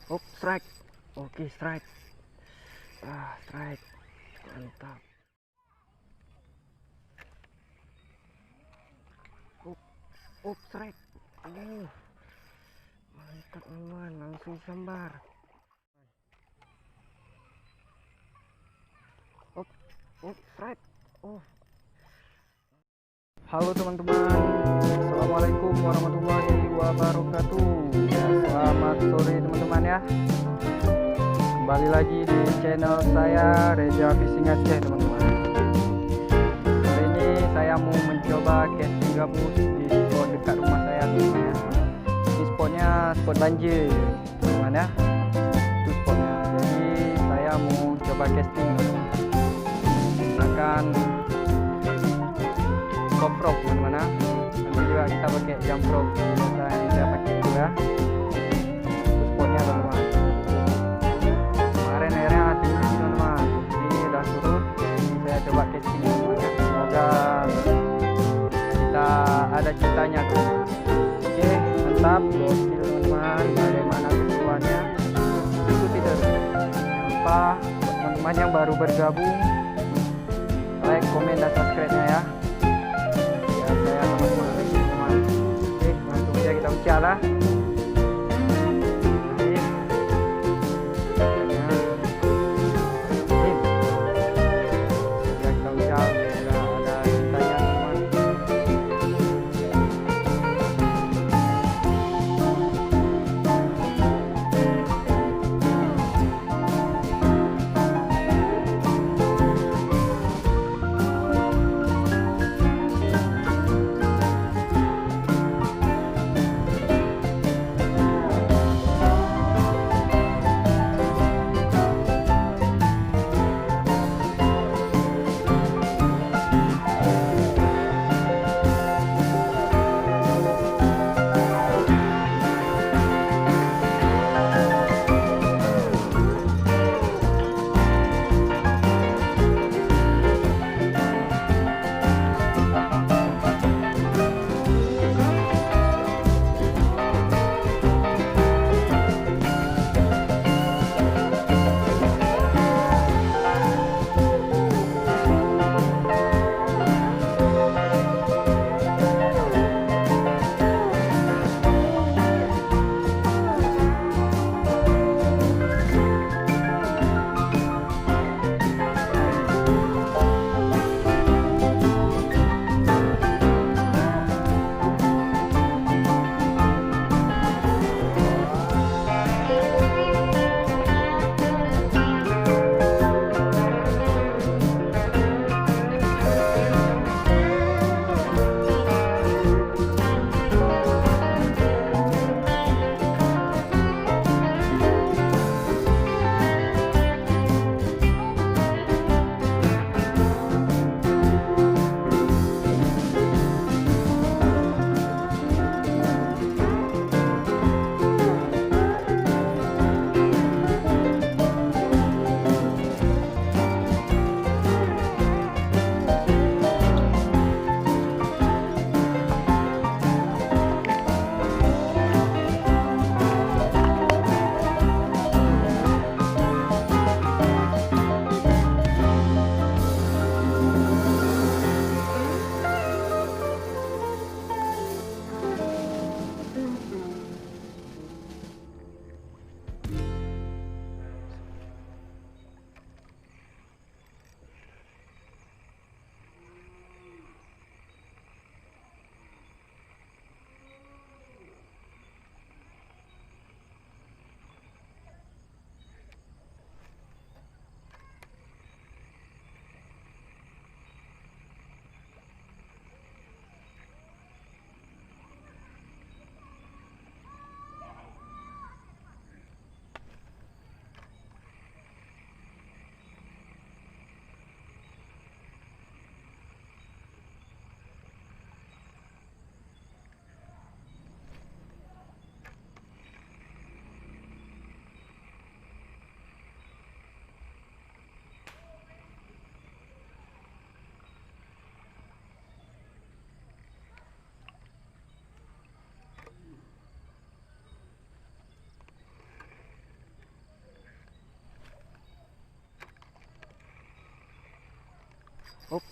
Oh, strike. Oke, strike. Strike. Mantap. Strike. Mantap teman, langsung sambar. Strike. Oh. Halo teman-teman, assalamualaikum warahmatullahi wabarakatuh. Ya, selamat sore teman-teman ya. Kembali lagi di channel saya Reza Fishing Aceh teman-teman. Hari ini saya mau mencoba casting gabus di spot dekat rumah saya teman-teman ya. Ini spotnya spot banjir teman-teman ya. Itu spotnya. Jadi saya mau coba casting teman-teman. Akan koprok teman-teman ya. Nanti juga kita pakai jump rope biasa yang saya pakai itu ya. Itu spotnya teman-teman. Kemarin airnya tinggi teman-teman, ini udah surut. Saya coba casting teman-teman ya. Semoga kita ada ceritanya tuh. Oke, mantap, gokil teman-teman. Bagaimana keseruannya? Ikuti terus. Jangan lupa buat teman-teman yang baru bergabung, like, komen, dan subscribe-nya ya. Ya saya teman-teman. Oke, langsung aja kita ucap lah.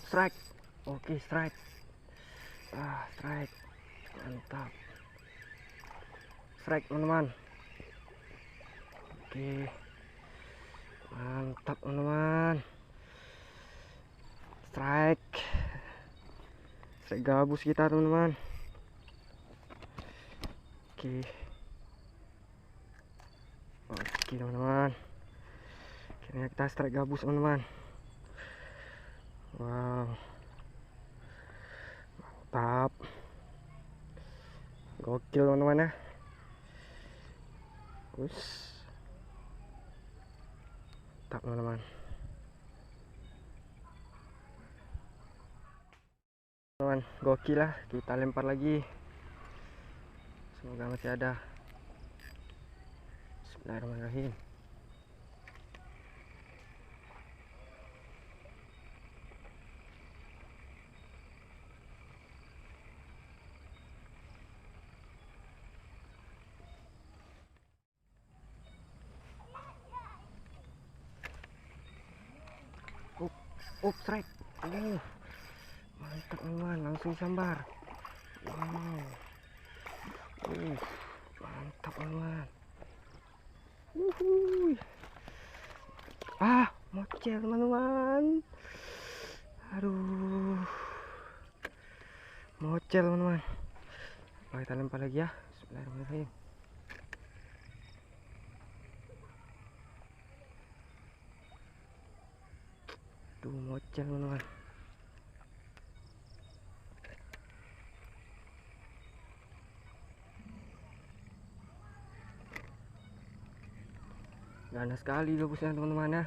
Strike. Oke, strike. Strike. Mantap. Strike, teman-teman. Oke. Mantap, teman-teman. Strike. Strike gabus kita, teman-teman. Oke. Oke, teman-teman. Akhirnya kita strike gabus, teman-teman. Wow. Mantap. Gokil, teman-teman ya. Us. Mantap, teman-teman. Teman, gokil lah. Kita lempar lagi. Semoga masih ada. Bismillahirrahmanirrahim. Strike. Mantap, teman, langsung sambar. Wow. Mantap, teman. Mocel, teman-teman. Aduh, mocel, teman-teman. Kita lempar lagi ya. Bismillahirrahmanirrahim. Tuh, mocel, teman-teman. Ganas sekali gabusnya, teman-teman ya.